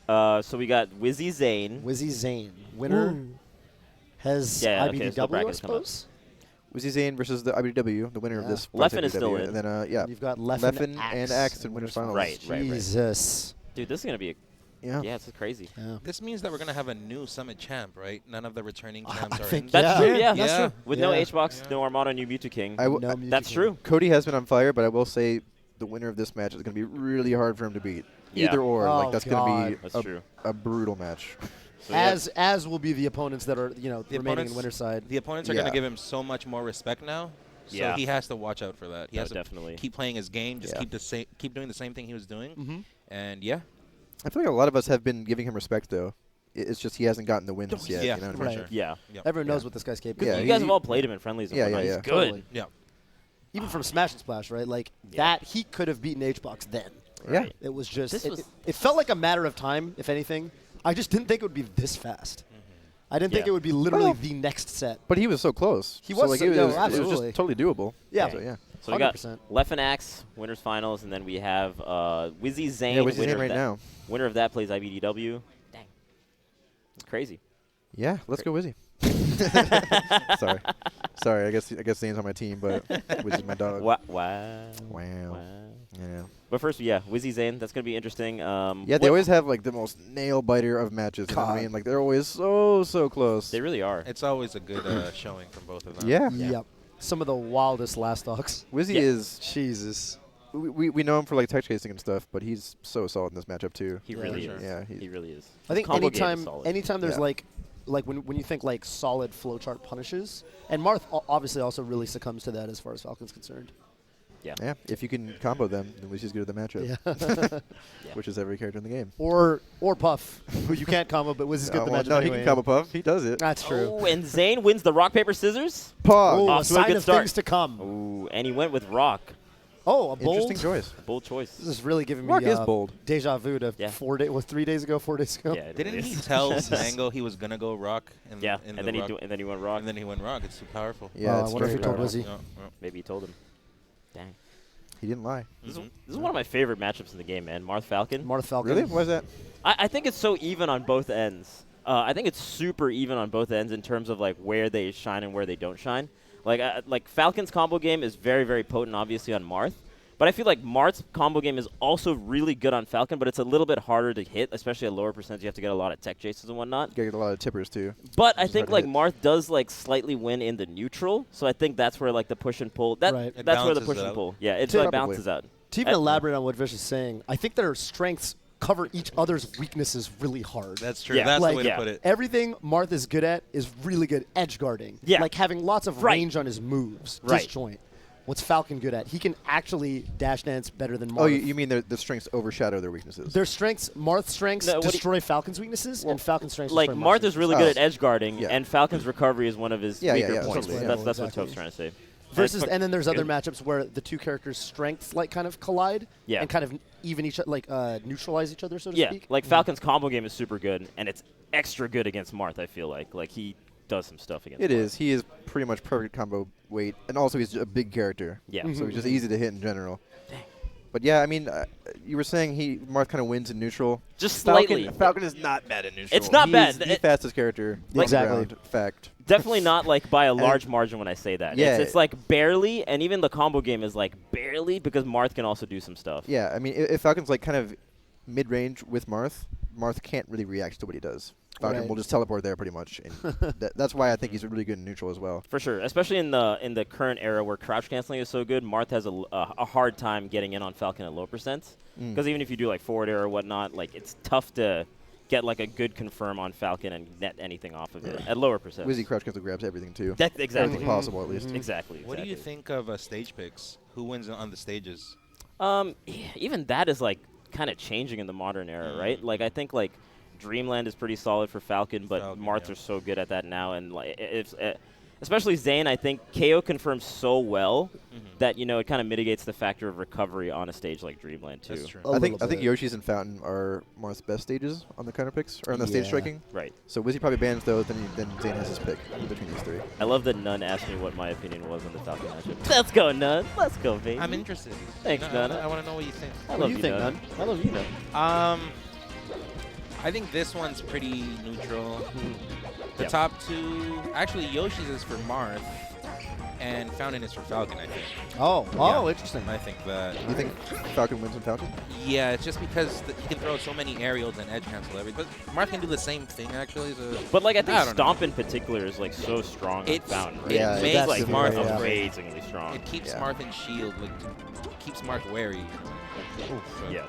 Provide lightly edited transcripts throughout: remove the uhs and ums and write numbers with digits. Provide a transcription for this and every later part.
So we got Wizzy Zain. Wizzy Zain. Winner has IBDW, I suppose? Wizzy Zain versus the IBDW, the winner of this. Leffen is still in. And then, yeah. You've got Leffen and Axe in winners finals. Right. Jesus. Dude, this is going to be yeah, it's crazy. Yeah. This means that we're going to have a new Summit champ, right? None of the returning champs are in. That's true, yeah. That's true. With no H-Box, no Armada, new Mewtwo King. That's true. Cody has been on fire, but I will say the winner of this match is going to be really hard for him to beat. Either or. Like that's going to be a brutal match. So as will be the opponents that are, remaining in winner's side. The opponents are going to give him so much more respect now. So he has to watch out for that. He has to keep playing his game, just keep doing the same thing he was doing. And I feel like a lot of us have been giving him respect, though. It's just he hasn't gotten the wins yet. Yeah, you know for sure. Yeah. Everyone knows what this guy's capable of. You guys have all played him in friendlies. Yeah. He's good. Totally. Yeah. Even from Smash and Splash, right? Like, that, he could have beaten H-Box then. Yeah. It was just, it felt like a matter of time, if anything. I just didn't think it would be this fast. I didn't think it would be literally the next set. But he was so close. He was it was absolutely. just totally doable. Yeah. So we got Leffen Axe, winners finals, and then we have Wizzy Zain. Yeah, Wizzy Zain right now. Winner of that plays IBDW. Dang. It's crazy. Yeah, let's go Wizzy. Sorry. I guess Zane's on my team, but Wizzy's my dog. Wow. Yeah. But first, Wizzy Zain. That's gonna be interesting. They always have like the most nail biter of matches. You know what I mean? Like they're always so close. They really are. It's always a good showing from both of them. Yeah. Yep. Some of the wildest last dogs. Wizzy is Jesus. We know him for like tech chasing and stuff, but he's so solid in this matchup too. He really is. Yeah, he really is. I think anytime there's like when you think like solid flowchart punishes, and Marth obviously also really succumbs to that as far as Falcon's concerned. Yeah. If you can combo them, then Wizzy's good at the matchup. Which is every character in the game. Or Puff, who you can't combo, but Wizzy's good at the matchup. No, anyway. he can combo Puff. He does it. That's true. Oh, and Zain wins the rock paper scissors. A sign of things to come. Ooh, and he went with rock. Oh, a bold. Interesting choice. Bold choice. This is really giving Rock me is bold. Deja vu to 4 days. Was 3 days ago? 4 days ago? Yeah, Didn't he tell Mango he was gonna go rock? And then he went rock. And then he went rock. It's too powerful. Yeah, I wonder if he told Wizzy. Maybe he told him. Dang. He didn't lie. This is one of my favorite matchups in the game, man. Marth Falcon. Really? Why is that? I think it's so even on both ends. I think it's super even on both ends in terms of like where they shine and where they don't shine. Like Falcon's combo game is very, very potent, obviously, on Marth. But I feel like Marth's combo game is also really good on Falcon, but it's a little bit harder to hit, especially at lower percents. You have to get a lot of tech chases and whatnot. You get a lot of tippers, too. But I think like Marth does like slightly win in the neutral, so I think that's where like the push and pull. That's where the push and pull. Yeah, it like balances out. To even elaborate on what Vish is saying, I think their strengths cover each other's weaknesses really hard. That's true. That's the way to put it. Everything Marth is good at is really good edge guarding. Yeah. Like having lots of range on his moves. Disjoint. What's Falcon good at? He can actually dash dance better than Marth. Oh, you mean the strengths overshadow their weaknesses? Their strengths, Marth's strengths destroy Falcon's weaknesses, and Falcon's strengths like destroy Marth is really good at edge guarding, and Falcon's recovery is one of his weaker points. Totally. That's what Tope's trying to say. Versus, and then there's other matchups where the two characters' strengths like kind of collide and kind of even neutralize each other, so to speak. Like Falcon's combo game is super good, and it's extra good against Marth. I feel like he does some stuff against. It is. He is pretty much perfect combo weight, and also he's a big character. Yeah. So he's just easy to hit in general. Dang. But yeah, I mean, you were saying Marth kind of wins in neutral. Just slightly. Falcon is not bad in neutral. It's not bad. He's the fastest character. Exactly. Fact. Definitely not like by a large margin when I say that. Yeah. It's like barely, and even the combo game is like barely because Marth can also do some stuff. Yeah, I mean, if Falcon's like kind of mid-range with Marth can't really react to what he does. Falcon will just teleport there pretty much, and that's why I think he's really good in neutral as well. For sure, especially in the current era where crouch canceling is so good, Marth has a hard time getting in on Falcon at low percents. Because even if you do like forward air or whatnot, like it's tough to get like a good confirm on Falcon and net anything off of it at lower percents. Wizzy crouch cancel grabs everything too. That's exactly everything possible at least. Exactly. What do you think of stage picks? Who wins on the stages? Even that is like kind of changing in the modern era, right? Like I think like Dreamland is pretty solid for Falcon, but Marth are so good at that now, and like it's especially Zain. I think KO confirms so well that it kind of mitigates the factor of recovery on a stage like Dreamland too. That's true. I think Yoshi's and Fountain are Marth's best stages on the counter picks or on the stage striking. Right. So Wizzy probably bans those, then Zain has his pick between these three. I love that Nun asked me what my opinion was on the Falcon matchup. Let's go, Nun. Let's go, baby. I'm interested. Thanks, Nun. I want to know what you think. I love you, Nun. I love you, Nun. I think this one's pretty neutral. The top two, actually Yoshi's is for Marth, and Fountain is for Falcon, I think. Oh, Yeah. Interesting. I think that. You think Falcon wins on Falcon? Yeah, it's just because he can throw so many aerials and edge cancel everything. But Marth can do the same thing, actually. So But, like, I think don't Stomp know. in particular is, like, so strong on Fountain, right? Yeah, it makes like Marth yeah. amazingly strong. It keeps Marth in shield, like keeps Marth wary. So. Yeah.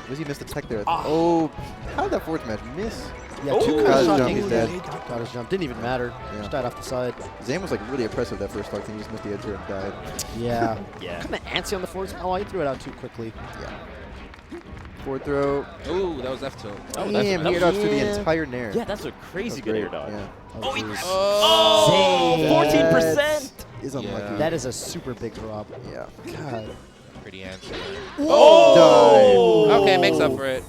Wizzy missed the tech there. Oh, how did that fourth match miss? Yeah, two got his shot jump, games. he's dead. Got his jump. Didn't even matter. Yeah. Just died off the side. Zain was like really impressive that first stock thing. He just missed the edge here and died. Yeah. Yeah. Kind of antsy on the forwards. Oh, he threw it out too quickly. Yeah. Forward throw. Ooh, that was F tilt. Oh, Damn, he air dodged through the entire nair. Yeah, that's a crazy good air dodge. Yeah. Oh, Oh, Zain. 14%! Is unlucky. That is a super big drop. Yeah. God. Pretty answer. Oh! Okay, makes up for it.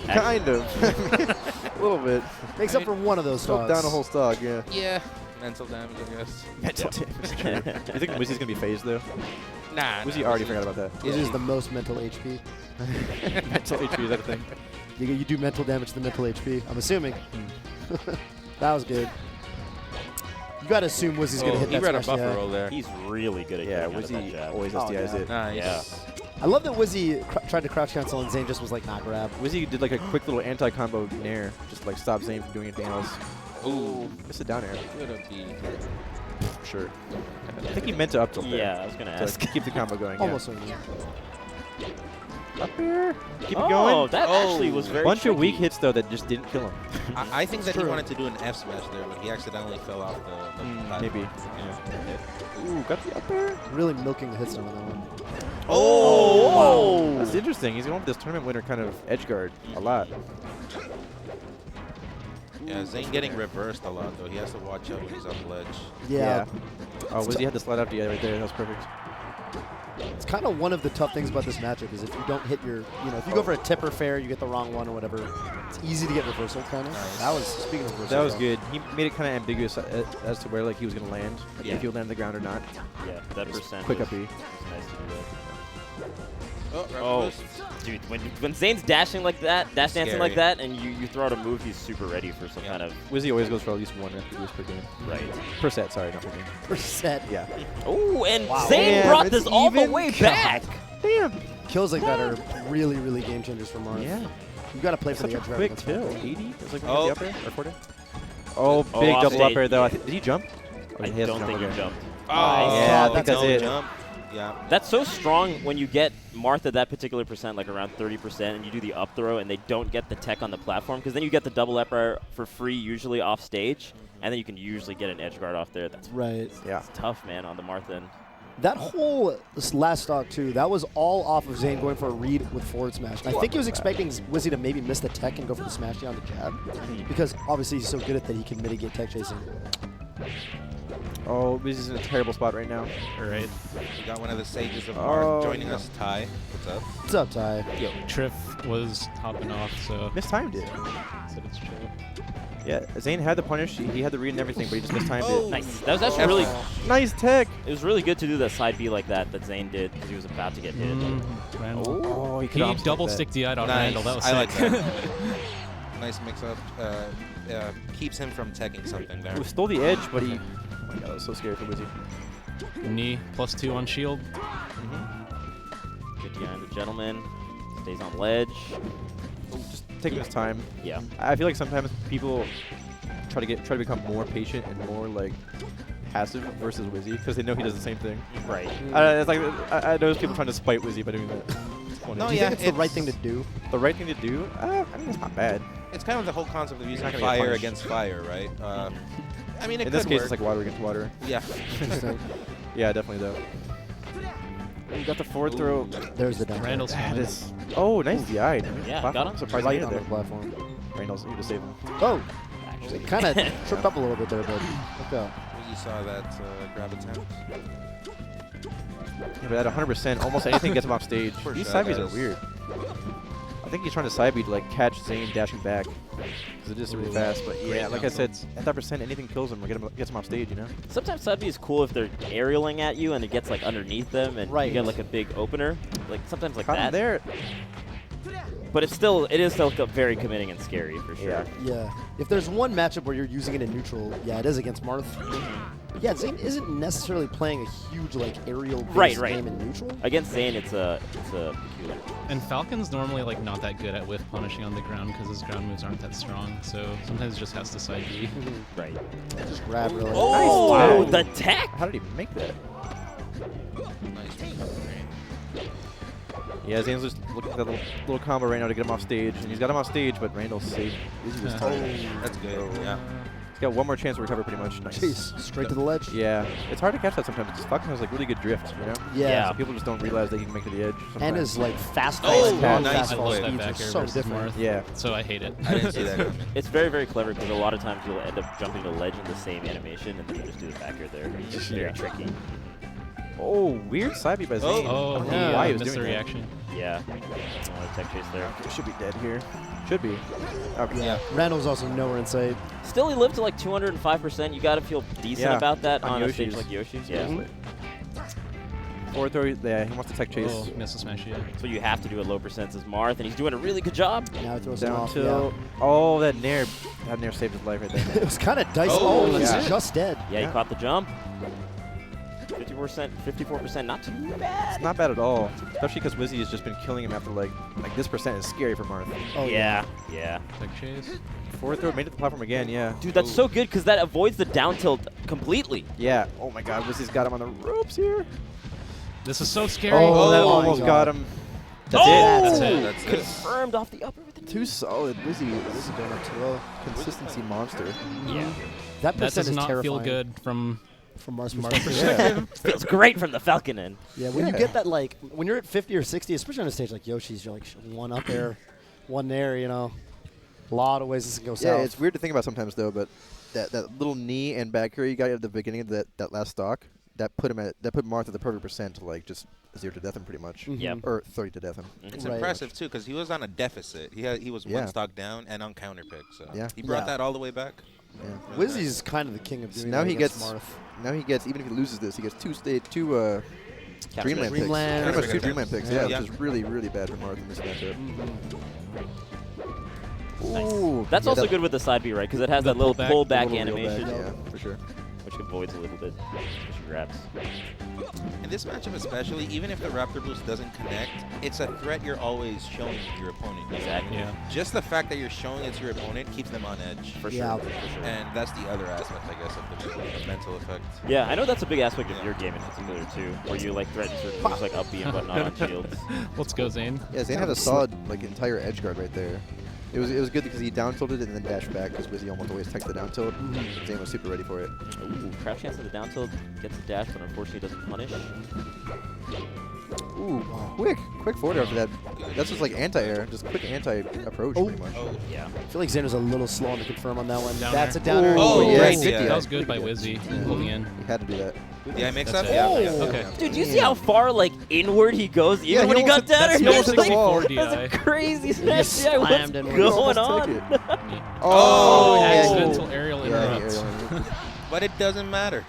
Kind of. A little bit. Makes up for one of those Slowed stocks. down a whole stock, yeah. Yeah, mental damage, I guess. Mental damage. You think Wizzy's going to be phased, though? Nah. Wizzy already forgot about that. This is the most mental HP. Mental HP, is that a thing? You do mental damage to the mental HP, I'm assuming. That was good. You got to assume Wizzy's going to hit he that read a smash buffer jab. roll there. He's really good at getting out of that Wizzy jab. always Oh, SDIs yeah. it. Nice. Yeah. I love that Wizzy tried to crouch cancel and Zain just was like, nah, grab. Wizzy did like a quick little anti-combo nair, just like stop Zain from doing anything else. Ooh. Missed a down air. Could have been. Sure. I think he meant to up tilt there. Yeah, I was going to ask. To keep the combo going. Almost Yeah. certainly. Up here. Keep it Oh, going. that actually was very Bunch of weak tricky. hits though that just didn't kill him. I think that he true. wanted to do an F smash there, but he accidentally fell off the platform. Maybe. Yeah. Ooh, got the up air. Really milking the hit stone on that one. Oh! That's interesting. He's going with this tournament winner kind of edge guard a lot. Yeah, Zain getting reversed a lot, though. He has to watch out when he's on the ledge. Yeah. Oh, Wizzy had the slide up to right there. That was perfect. It's kind of one of the tough things about this matchup is if you don't hit your, if you go for a tipper fair, you get the wrong one or whatever, it's easy to get reversal kind of. Nice. That was, speaking of reversal. That was good. He made it kind of ambiguous as to where like he was going to land, like Yeah. if he would land on the ground or not. Yeah, that percent Quick was, up E. was nice to do that. Oh, Oh, dude, when Zane's dashing like that, dancing Scary. like that, and you throw out a move, he's super ready for some kind of Wizzy always goes for at least one boost per game. right. Per set, sorry, not per game. percent. Yeah. Oh, and Wow. Zain Damn, brought it's this all the even? way God. back. Damn. Kills like that are really, really game changers for Marth. Yeah. You got to play for Such the a edge guard quick against kill. Falcon. 80? It was like Oh. the up air or 40? Oh, Oh, big off double up stage, air though. yeah. Did he jump? Or I he has to don't jump think he again? jumped. Oh, Yeah, I think don't that's it. Jump. Yeah. That's so strong when you get Marth at that particular percent, like around 30%, and you do the up throw, and they don't get the tech on the platform, because then you get the double up air for free, usually off stage, and then you can usually get an edge guard off there. That's Right. Yeah. tough, man, on the Marth end. That whole this last stock, too, that was all off of Zain going for a read with forward smash. And I think he was expecting Wizzy to maybe miss the tech and go for the smash down the jab, because obviously he's so good at that he can mitigate tech chasing. Oh, Wizzy's in a terrible spot right now. All right. We got one of the sages of Oh, Marth joining no. us, Ty. What's up? What's up, Ty? Yo, Triff was hopping off, so Mistimed it. said it's chill. Yeah, Zain had the punish. He had the read and everything, but he just mistimed it. Nice. That was actually really. Nice tech. It was really good to do that side B like that Zain did, because he was about to get hit. Randall. Oh, He double stick DI'd on Nice. Randall. That was I like sick. that. Nice mix-up. Keeps him from teching something there. He stole the edge, but he. Oh my god, that was so scary for Wizzy. Knee +2 on shield. Good behind the gentleman. Stays on ledge. Just taking his time. Yeah. I feel like sometimes people try to become more patient and more like passive versus Wizzy because they know he does the same thing. Right. It's like I know there's people trying to spite Wizzy by doing that. It's funny. No, Do you yeah, think it's the right thing to do? The right thing to do? I mean, it's not bad. It's kind of the whole concept of using not gonna get fire punished. against fire, right? I mean, it In could this case, work. it's like water against water. Yeah. Interesting. Yeah, definitely though. You got the forward throw. There's the down. Randall's That fine. is. Oh, nice DI. Yeah, Platform. got him. Surprised Right he on made the it there. platform. Reynolds, you to save him. Oh, Actually. kind of tripped up a little bit there, but look out. You saw that grab attempt. Yeah, but at 100%, almost anything gets him off stage. For These sure side Bs does. are weird. I think he's trying to side B to like catch Zain dashing back. Because it is really fast. But yeah, like I said, at that percent, anything kills him or gets him off stage, you know? Sometimes side B is cool if they're aerialing at you and it gets like underneath them and Right. you get like a big opener. Like sometimes like Caught him that. there. But it is still very committing and scary for sure. Yeah. If there's one matchup where you're using it in neutral, it is against Marth. Yeah, Zain isn't necessarily playing a huge like aerial game in neutral. Against Zain, it's a peculiar. And Falcon's normally like not that good at whiff punishing on the ground because his ground moves aren't that strong. So sometimes it just has to side B. Right. Just grab really. Oh, Wow. the tech! How did he make that? Nice. Yeah, Zane's just looking at that little combo right now to get him off stage. And he's got him off stage, but Randall's safe. This time. That's good. Yeah. He's got one more chance to recover pretty much. Nice. Jeez, straight to the ledge. Yeah. It's hard to catch that sometimes. Because Falcon has like really good drift, you know? Yeah. So people just don't realize they can make it to the edge sometimes. And his like fast nice. fast I fall love that speeds back are air so versus different. Marth. Yeah. So I hate it. I didn't see that. It's very, very clever because a lot of times you'll end up jumping to ledge in the same animation and then you just do the back air there. It's very tricky. Oh, weird side B by Zain. Oh, I don't know why he was missed the doing that. reaction. Yeah. A tech chase there. He should be dead here. Should be. Okay. Yeah. Randall's also nowhere in sight. Still, he lived to like 205%. You got to feel decent about that on a stage Yoshi's. like Yoshi's. Yeah. Forward throw, yeah, he wants to tech chase. Oh, missed the smash, yeah. So you have to do a low percent as Marth, and he's doing a really good job. Now he throws him Down off. tilt. Oh, that nair saved his life right there. It was kind of dicey. Oh, he's yeah. just dead. Yeah, he caught the jump. 50%, 54%, not too bad. It's not bad at all, especially because Wizzy has just been killing him after like this percent is scary for Marth. Oh, Yeah. Tech chase. Forward throw made it to the platform again, yeah. Dude, that's so good because that avoids the down tilt completely. Yeah. Oh my God, Wizzy's got him on the ropes here. This is so scary. Oh, that my almost God. got him. That's it. That's it. Confirmed off the upper with the Too solid. Wizzy This is going up too low. consistency monster. Yeah. That That percent does is not terrifying. feel good from From Marth's Marth's perspective. Feels great from the Falcon end. Yeah, when you Yeah. get that, like, when you're at 50 or 60, especially on a stage like Yoshi's, you're like one up there, one there, you know. A lot of ways this can go south. Yeah, it's weird to think about sometimes though, but that little knee and back here you got at the beginning of that last stock, that put Marth at the perfect percent to like just 0 to death him pretty much. Mhm. Yep. Or 30 to death him. It's Right. impressive too because he was on a deficit. He was Yeah. one stock down and on counter pick. So Yeah. he brought Yeah. that all the way back. Yeah. Really Wizzy's kind of the king of So doing now that he against gets Marth. now he gets even if he loses this, he gets two Dreamland Dreamland. picks. Dreamland. Pretty much two Perfect Dreamland attempts. picks, yeah, Yeah. which is really, really bad for Marth in this matchup. Nice. Ooh. That's Yeah, also that- good with the side B, right? Because it has The that little pullback, pullback little reel animation, back, yeah, for sure. which avoids a little bit. She grabs. In this matchup especially, even if the Raptor Boost doesn't connect, it's a threat you're always showing to your opponent. Exactly. Yeah. Just the fact that you're showing it to your opponent keeps them on edge. For Yeah. sure. For sure. And that's the other aspect, I guess, of the mental effect. Yeah, I know that's a big aspect of your game in particular too, where you like threaten certain moves like up B and whatnot on shields. Let's go, Zain. Yeah, Zain had a solid like entire edge guard right there. It was good because he down tilted and then dashed back because Wizzy almost always teched the down tilt. Zain was super ready for it. Ooh, crouch chance at the down tilt, gets a dash, but unfortunately doesn't punish. Ooh, quick forward after that. That's just like anti-air, just quick anti-approach Oh. pretty much. Oh, Yeah. I feel like Zain was a little slow on the confirm on that one. Down That's air. a downer. Oh, yeah, great, good yeah. DI. That was good by Pretty Wizzy, holding in. He had to do that. the I mix That's up? it. Yeah. Oh. Okay. Dude, do you see how far like inward he goes even Yeah, when he got almost- down? that's He almost was, like, 64 That's a DI. crazy smash. slammed Yeah, what's into it. going Almost on? took it. Oh, yeah, Accidental aerial Yeah, interrupt. aerial. But it doesn't matter.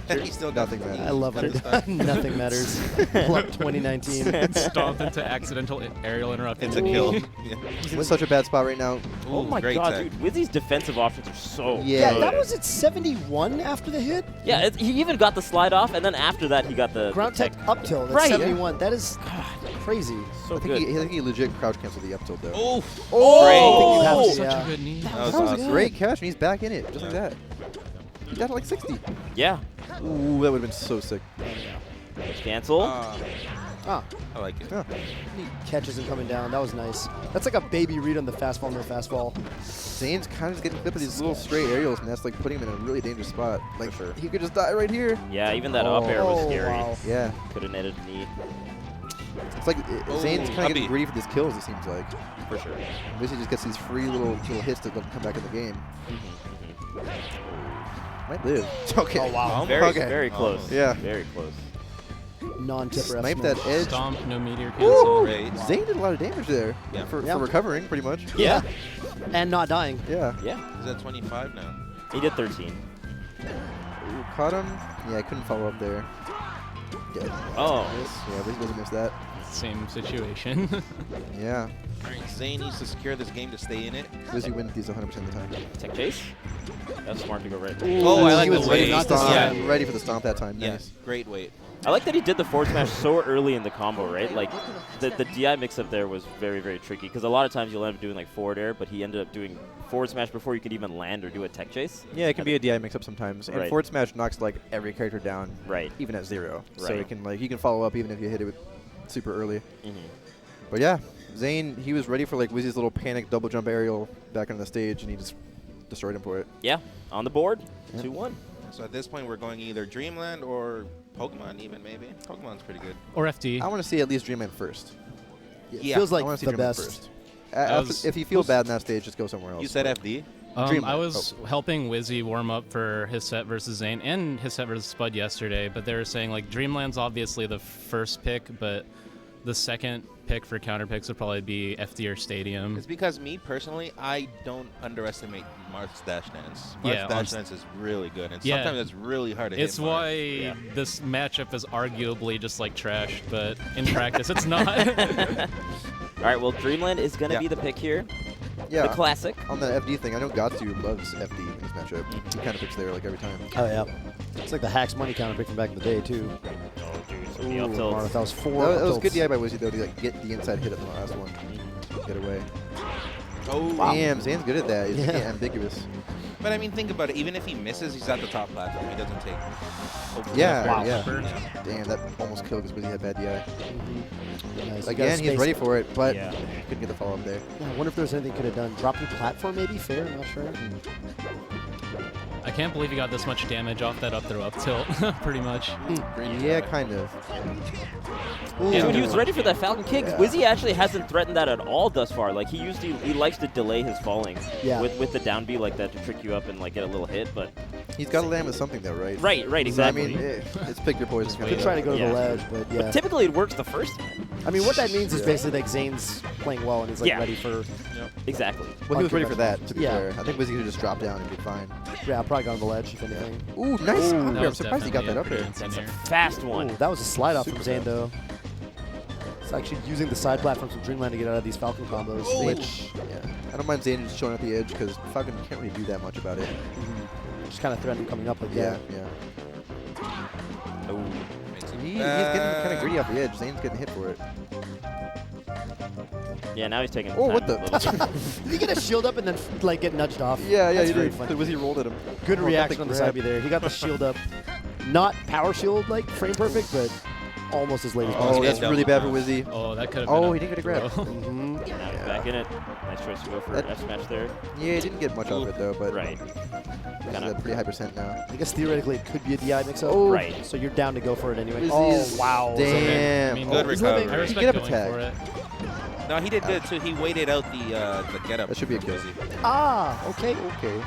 He still got Nothing matters. I love got it. the start. Nothing matters. Pull up 2019. Stomped into accidental aerial interrupt. It's a kill. Yeah. He's in such a bad spot right now. Oh Ooh, my great god, tech. dude. Wizzy's defensive options are so Yeah. good. That was at 71 after the hit. Yeah, he even got the slide off, and then after that he got the Ground tech up tilt. That's Right. 71. That is crazy. So I good. think he legit crouch canceled the up tilt though. Oh, Oh, Oh, you have to, Such yeah. a good knee. that was That was awesome. good. Great catch, and he's back in it, just like that. He got it like 60. Yeah. Ooh, that would have been so sick. Cancel. Ah, I like it. Yeah. he catches him coming down. That was nice. That's like a baby read on the fastball, no fastball. Zane's kind of just getting clipped with these little stray aerials, and that's like putting him in a really dangerous spot. Like, he could just die right here. Yeah, even that up air was Oh, scary. wow. Yeah. Could have netted a knee. It's like Zane's kind of uppy. getting greedy for these kills, it seems like. For sure. Basically just gets these free little hits that don't come back in the game. Might live. Okay. Oh, wow. Very, Okay. very close. Yeah. Very close. Non-tipper. Snipe that edge. Stomp, no meteor Woo! cancel. Great. Zane did a lot of damage there Yeah. for Yeah. recovering, pretty much. Yeah. And not dying. Yeah. Yeah. He's at 25 now. He did 13. Ooh, caught him. Yeah, I couldn't follow up there. Dead. Oh. Yeah, but he doesn't miss that. same situation. Yeah. All right, Zain needs to secure this game to stay in it. Wizzy wins these 100% of the time. Tech chase. That's smart to go right. Oh, I like he was the ready wait. for the stomp. Yeah. Ready for the stomp that time. Yeah, Nice. great wait. I like that he did the forward smash so early in the combo, right? Like, the DI mix-up there was very, very tricky, because a lot of times you'll end up doing, like, forward air, but he ended up doing forward smash before you could even land or do a tech chase. Yeah, it can be a DI mix-up sometimes. And Right. forward smash knocks, like, every character down, Right. even at 0. So Right. it can, like, you can follow up even if you hit it with super early. Mm-hmm. But yeah, Zain, he was ready for, like, Wizzy's little panic double jump aerial back on the stage, and he just destroyed him for it. Yeah, on the board, Yeah. 2-1. So at this point, we're going either Dreamland or Pokemon even, maybe. Pokemon's pretty good. Or FD. I want to see at least Dreamland first. Yeah, feels I like want to see the Dreamland best. first. After, if you feel bad in that stage, just go somewhere else. You said FD? Dreamland. I was helping Wizzy warm up for his set versus Zain and his set versus Spud yesterday, but they were saying like Dreamland's obviously the first pick, but the second pick for counter picks would probably be FD or Stadium. It's because me, personally, I don't underestimate Marth's dash dance. Yeah, Marth's dash dance is really good, and Yeah. sometimes it's really hard to It's hit Marth. why Yeah. this matchup is arguably just like trash, but in practice it's not. All right, well, Dreamland is going to Yeah. be the pick here. Yeah. The classic. On the FD thing, I know Gatsu loves FD in this matchup. He kind of picks there like every time. Oh, yeah. It's like the Hacks money counter pick from back in the day, too. Oh, dude, so Ooh, the up tilt. Marth, that was 4 That was up good tilts. DI by Wizzy, though, to like, get the inside hit at the last one. Get away. Oh, Damn, Zane's good at that. He's Yeah. ambiguous. But I mean, think about it. Even if he misses, he's at the top platform. He doesn't take. Yeah, Wow. yeah. Yeah. Damn, that almost killed because Wizzy had bad DI. Nice. You Again, gotta he's space ready it. for it, but Yeah. couldn't get the follow-up there. Yeah, I wonder if there's anything he could have done. Dropping platform, maybe? Fair? I'm not sure. I can't believe he got this much damage off that up throw up tilt, pretty much. Yeah, kind of. Dude, he was ready for that Falcon kick. Yeah. Wizzy actually hasn't threatened that at all thus far. Like, he likes to delay his falling Yeah. with the down B like that to trick you up and, like, get a little hit, but... He's got to land with something, though, right? Right, exactly. I mean, it's pick your poison. Could try to go to Yeah. the ledge, but yeah. But typically it works the first time. I mean, what that means is Yeah. basically that Zane's playing well and he's like Yeah. ready for. Exactly. Well, he was ready for that, to be Yeah. fair. I think Wizzy could just drop down and be fine. Yeah, probably got on the ledge if anything. Ooh, nice. Ooh. Up That air. I'm was surprised he got that definitely up a there. pretty insane air. Fast one. Ooh, that was a slide off Super from Zain fast. though. It's actually using the side platforms from Dreamland to get out of these Falcon combos, which Yeah. I don't mind Zayn just showing at the edge because Falcon can't really do that much about it. just kind of threatening coming up like Yeah, that. yeah. Oh. He's getting kind of greedy off the edge. Zayn's getting hit for it. Yeah, now he's taking Oh, time what a the? little. Did he get a shield up and then like get nudged off? Yeah, That's he very did. funny. Wizzy rolled at him. Good Oh, reaction on the side grab. B there. He got the shield up. Not power shield like frame perfect, but almost as late as Oh, possible. that's really bad for Wizzy. Oh, that could have Oh, been he didn't get a grab. throw. Mhm. Now he's back in it. Nice choice to go for That- F smash there. Yeah, he didn't get much of it though, but Right. this is a pretty high percent now. I guess theoretically it could be a DI mix-up. Oh. Right. So you're down to go for it anyway. Wizzy's- Oh, wow. Damn. I mean, Good he's recovery. living- I he respect get up going attack. for it. No, he did good too. He waited out the get up. That should be a kill. Ah, okay. Okay.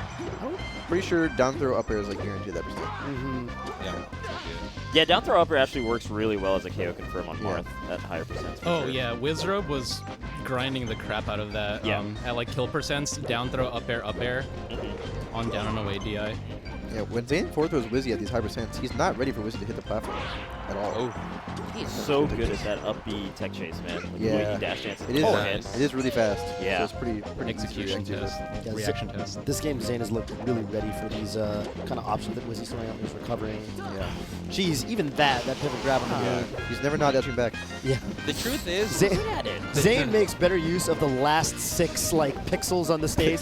Pretty sure down throw up air is like guaranteed that percent. Mm-hmm. Yeah. Yeah, down throw upper actually works really well as a KO confirm on Yeah. Marth at higher percents. for Oh sure. yeah, Wizzrobe was grinding the crap out of that. Yeah. At like kill percents, down throw, up air, Mhm. on down and away DI. Yeah, when Zayn forward throws Wizzy at these high percents, he's not ready for Wizzy to hit the platform at all. Oh. He's so good at that up B tech chase, man. Like, the way Yeah. he dash dances It is. beforehand. It is really fast. Yeah. So it's pretty Execution easy to react test, Yeah, reaction test. This game, Zayn has looked really ready for these kind of options that Wizzy's throwing out. He's recovering. to. Yeah. Jeez, even that pivot grab on the Yeah. moon. He's never not dashing back. Yeah. The truth is, Zayn, At it. Zayn makes better use of the last 6 like pixels on the stage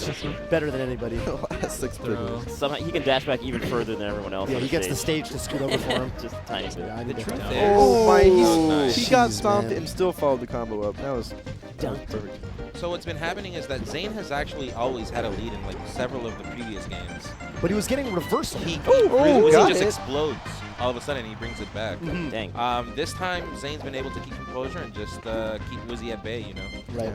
better than anybody. Last 6 Throw. pixels. Somehow he can dash back even further than everyone else. Yeah, on he gets the stage. stage to scoot over for him. Just a tiny bit. Yeah, I the need to- truth is, Oh my! nice. He got Jeez, stomped man. and still followed the combo up. That was Done. perfect. so what's been happening is that Zayn has actually always had a lead in like several of the previous games. But he was getting reversal. He oh, got just it. explodes all of a sudden. He brings it back. Mhm. Dang. This time, Zayn's been able to keep composure and just keep Wizzy at bay, you know. Right.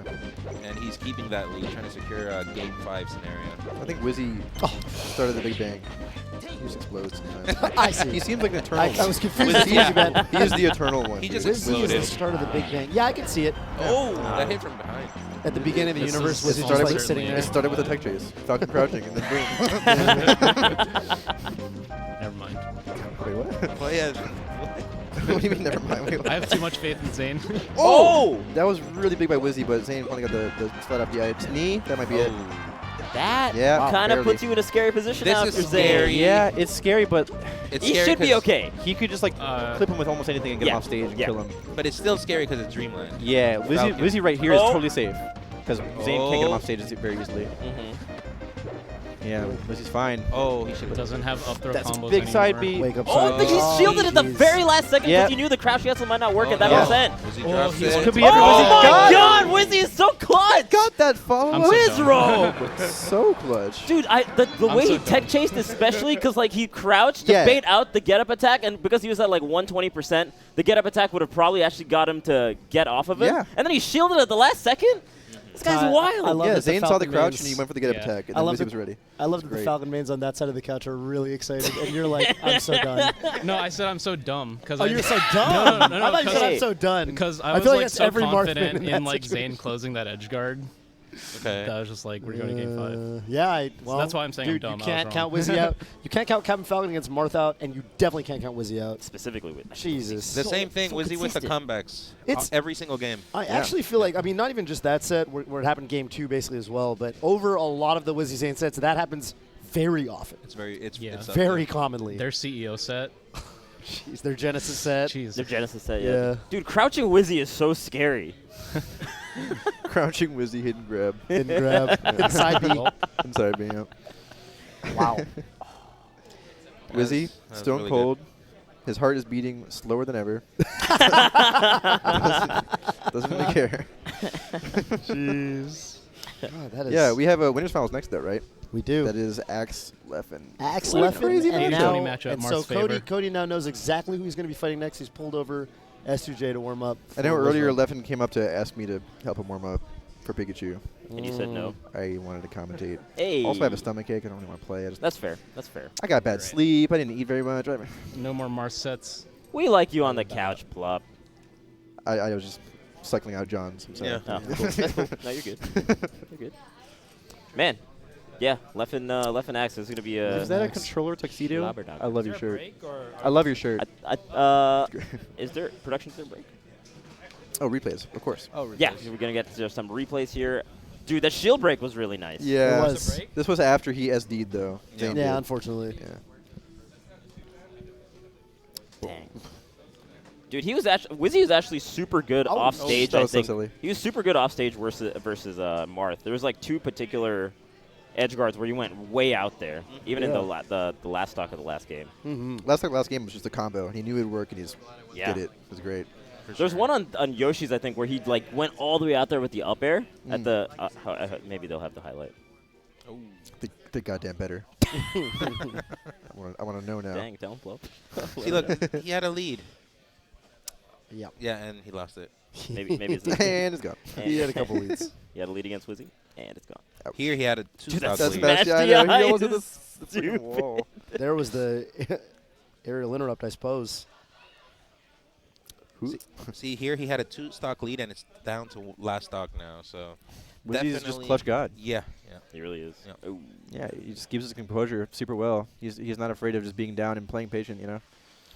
And he's keeping that lead, trying to secure a Game 5 scenario. I think Wizzy started the Big Bang. He just explodes sometimes. I see. He seems like an eternal. I was confused. Wizzy- as what you meant. He is the eternal one. He just dude. Wizzy is exploded. the start of the Big Bang. Yeah, I can see it. Oh, that hit from behind. At the beginning of the This universe, is- Wizzy this just started like with- sitting there. It started with a tech chase. Falcon crouching and then boom. Never mind. Wait, what? Oh yeah. What do you mean, never mind? Wait, I have too much faith in Zain. Oh! That was really big by Wizzy, but Zain finally got the slide off the ice. Knee, that might be it. That Yeah, kind of barely. puts you in a scary position This now is after Zain. scary. Yeah, it's scary, but It's He scary should be 'cause- okay. he could just like clip him with almost anything and get him off stage and kill him. But it's still scary because it's Dreamland. Yeah, Falcon. Wizzy right here is Oh. totally safe because Zain can't get him off stage very easily. Yeah, Wizzy's fine. Oh, he should have. Doesn't have up throw That's combos big side anymore. B. Wake up Oh, side but B. he shielded at the jeez. very last second because Yeah. you knew the crouch cancel might not work at Oh, that no. percent. Wizzy Oh, drops he's- it. Could be Oh everybody's my God. God, Wizzy is so clutch! Got that follow I'm up. so dumb. Wizzrobe! So clutch. Dude, the I'm way so he tech dumb. chased, especially because like he crouched to Yeah. bait out the get up attack, and because he was at like 120%, the get up attack would have probably actually got him to get off of it. Yeah. And then he shielded at the last second. This guy's wild. I love Yeah, that the Zain saw the Falcon crouch mains- and he went for the get up Yeah. attack, and I then love Wizzy the- was ready. I love that the great. Falcon mains on that side of the couch are really excited, and you're like, I'm so done. No, I said I'm so dumb because Oh, you're so done. No, no, no, I thought you said I'm because- so done. because I I was feel like like that's so every Marth confident man in in that like situation. Zain closing that edge guard Okay. that I was just like, we're going to game 5. Yeah, well, that's why I'm saying I'm dude, dumb. I you was can't wrong. count Wizzy out. You can't count Captain Falcon against Marth out, and you definitely can't count Wizzy out. Specifically with Jesus. The same thing, so Wizzy with the consistent. comebacks. It's- Every single game. I actually feel like, I mean, not even just that set where it happened game 2 basically as well, but over a lot of the Wizzy Zain sets, that happens very often, It's very. It's Yeah. It's up very there. commonly. Their CEO set. Jeez, their Genesis set. Jeez. Their Genesis set, Yeah. Dude, crouching Wizzy is so scary. Crouching Wizzy, hidden grab. Hidden grab. Inside B. Well, Inside being up. Wow. Wizzy, That's stone really cold. His heart is beating slower than ever. doesn't really care. Jeez. God, that is. Yeah, we have a winners finals next, though, right? we do. That is Axe Leffen. Axe What a left crazy and matchup. now, Matchup, and so Marth's Cody, favor. Cody now knows exactly who he's going to be fighting next. He's pulled over S2J to warm up. I know for earlier Wizzrobe. Leffen came up to ask me to help him warm up for Pikachu. And you said no. I wanted to commentate. Hey. Also, I have a stomach ache. I don't really want to play. That's fair. That's fair. I got bad sleep. I didn't eat very much. no more Mars sets. We like you on the couch, Plop. I was just cycling out John's. I'm sorry. Yeah. Oh, cool. That's cool. No, you're good. You're good. Man, yeah, Leffen Axe is going to be a... Is that a Axe. controller tuxedo? Slobber I love your shirt. I love your shirt. Is there production's there break? Oh, replays, of course. Yeah, we're going to get to some replays here. Dude, that shield break was really nice. Yeah. It was. This was after he SD'd, though. Zain Yeah, did. unfortunately. Yeah. Dang. Dude, Wizzy was actually super good Oh, off no. stage. That I was so think silly. he was super good off stage versus Marth. There was like 2 particular edge guards where you went way out there, even in the last stock of the last game. Mm-hmm. Last game was just a combo. He knew it would work, and he just Yeah. did it. It was great. There's one on Yoshi's, I think, where he like went all the way out there with the up air at the. Maybe they'll have the highlight. The goddamn better. I want to know now. Dang, don't blow. See, look, he had a lead. Yeah. Yeah, and he lost it. maybe it's lead. And it's gone. He had a couple leads. He had a lead against Wizzy, and it's gone. Here he had a Dude, two-stock that's lead. bad. Yeah, I Smashed know. the He almost hit eyes. the freaking wall. There was the aerial interrupt, I suppose. See, here he had a 2-stock lead, and it's down to last stock now. So Wizzy's just definitely- clutch god. Yeah, He really is. Yeah. Ooh. Yeah, he just keeps his composure super well. He's not afraid of just being down and playing patient, you know?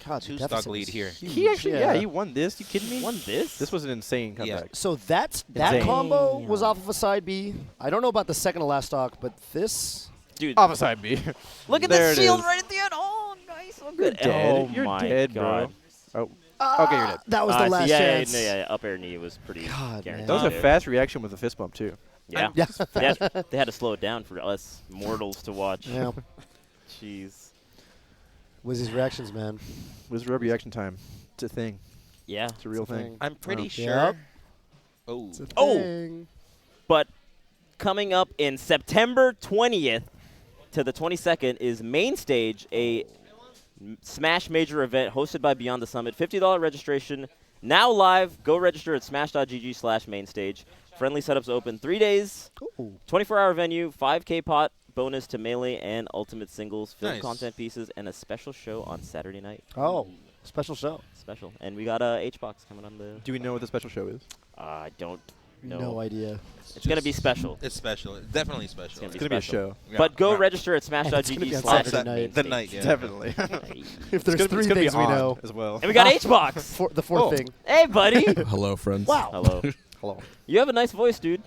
God, the 2-stock deficit lead was here. huge. He actually, yeah, he won this. You kidding me? Won this? This was an insane Yeah. comeback. So that Insane. combo was Damn. off of a side B. I don't know about the second to last stock, but this. Dude, Off a side B. look at There the it shield is. right at the end. Oh, nice. So You're good. dead. Oh You're my dead, God. bro. Oh, okay, you're dead. That was the last yeah, chance. Yeah, up air knee was pretty God, guaranteed. man. That was a there. fast reaction with a fist bump, too. Yeah. Yeah. They had to slow it down for us mortals to watch. Yeah. Jeez. Wizzy's reactions, man. Wizzrobe reaction time. It's a thing. Yeah. It's a real It's a thing. thing. I'm pretty Wow. sure. Yep. Oh, It's a Oh. thing. But coming up in September 20th to the 22nd is Main Stage, a Smash major event hosted by Beyond the Summit. $50 registration. Now live. Go register at smash.gg/mainstage. Friendly setups open 3 days. Ooh. 24-hour venue. 5K pot bonus to Melee and Ultimate Singles. Film Nice. content pieces and a special show on Saturday night. Oh, special show. Special. And we got a H-Box coming on the... Do we know what the special show is? I don't No idea. It's going to be special. It's special. It's definitely special. It's going to be a show. Yeah. But go register at smash.gg. The night, yeah. Definitely. If there's three things we know. as well. And we got H-Box. The fourth thing. Hey, buddy. Hello, friends. Wow. Hello. Hello. You have a nice voice, dude.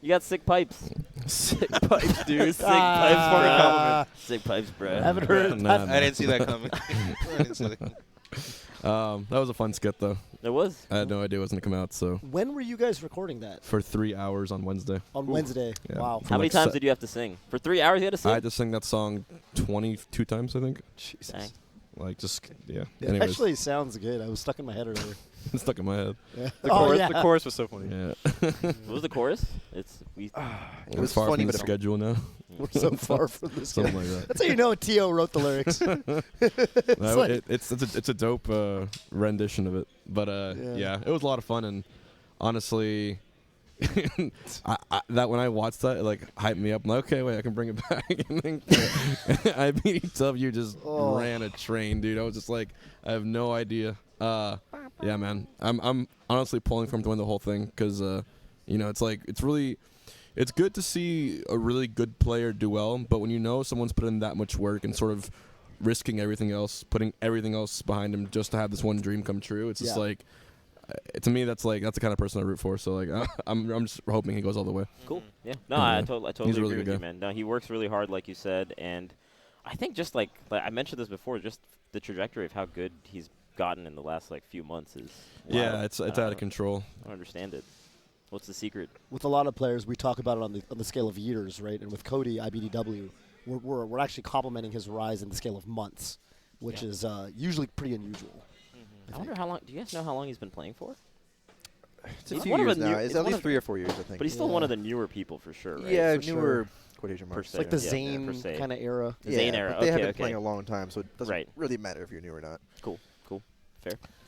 You got sick pipes. Sick pipes, dude. Sick pipes, bro. compliment. Sick pipes, bro. I haven't heard. Nah, I didn't see that coming. I didn't see that coming. That was a fun skit, though. It was. I had no idea it was going to come out, so. When were you guys recording that? For 3 hours on Wednesday. On Wednesday. Yeah. Wow. How many like times did you have to sing? For 3 hours you had to sing? I had to sing that song 22 times, I think. Jesus. Dang. Like, just, yeah. It Anyways, actually sounds good. I was stuck in my head earlier. it's stuck in my head. Yeah. The chorus was so funny. Yeah. What was the chorus? It We're was far funny, from the but schedule now. We're so far from this. Something like that. That's how you know T.O. wrote the lyrics. No, like- it's a dope rendition of it. But yeah, it was a lot of fun, and honestly, that when I watched that, it like hyped me up. I'm like, okay, wait, I can bring it back. And then IBDW just ran a train, dude. I was just like, I have no idea. Yeah, man, I'm honestly pulling for him to win the whole thing because you know, it's like it's good to see a really good player do well, but when you know someone's put in that much work and sort of risking everything else, putting everything else behind him just to have this one dream come true, it's just like, to me, that's the kind of person I root for. So like, I'm just hoping he goes all the way. Cool. Yeah. No, Yeah. I totally He's a agree really with good you, guy. man. No, he works really hard, like you said, and I think just like I mentioned this before, just the trajectory of how good he's gotten in the last like few months is. Yeah, wild. it's out of control. I don't understand it. What's the secret? With a lot of players, we talk about it on the scale of years, right? And with Cody, IBDW, we're actually complimenting his rise in the scale of months, which is usually pretty unusual. I wonder how long. Do you guys know how long he's been playing for? It's a He's few one of years the now. new- It's it's at one least of- 3 or 4 years, I think. But he's still one of the newer people for sure, right? yeah, For newer quotation Per marks. se. It's like the Yeah, Zain per se. kind of era. The Zain era. But they have Okay, been okay. playing a long time, so it doesn't Right. really matter if you're new or not. Cool.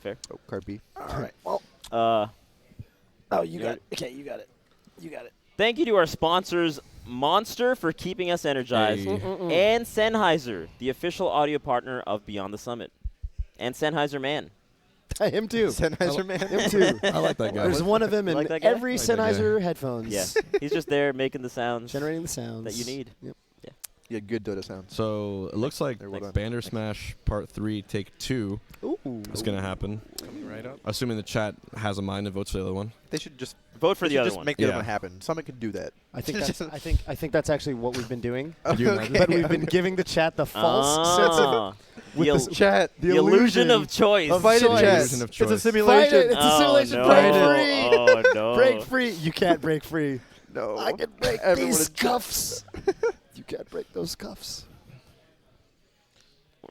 Fair. Oh, card B. All right. Well, you got got it. Okay, you got it. You got it. Thank you to our sponsors, Monster, for keeping us energized, Hey. and Sennheiser, the official audio partner of Beyond the Summit, and Sennheiser Man. Him too. Sennheiser man. Him too. I like that guy. There's one of him in Like that guy? every Like that guy. Sennheiser headphones. Yeah, he's just there making the sounds Generating the sounds that you need. Yep. You had good Dota sound. So it looks like There, well done. Bandersmash Part 3 Take 2 Ooh. is going to happen. Coming right up. Assuming the chat has a mind and votes for the other one. They should just Vote for the other just one. make the other Yeah. one happen. Someone could do that. I think that's actually what we've been doing. Could you imagine? But we've been giving the chat the false sense of Ah, with the, this Chat. the illusion of choice. Fight it, choice. chat. Illusion of It's a choice. simulation. Fight it. It's a Oh, simulation. no. Break free. Oh, no. Break free. You can't break free. No. I can break Everyone these is- cuffs. You can't break those cuffs.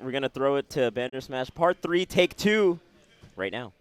We're going to throw it to Bandersmash Part 3, Take 2, right now.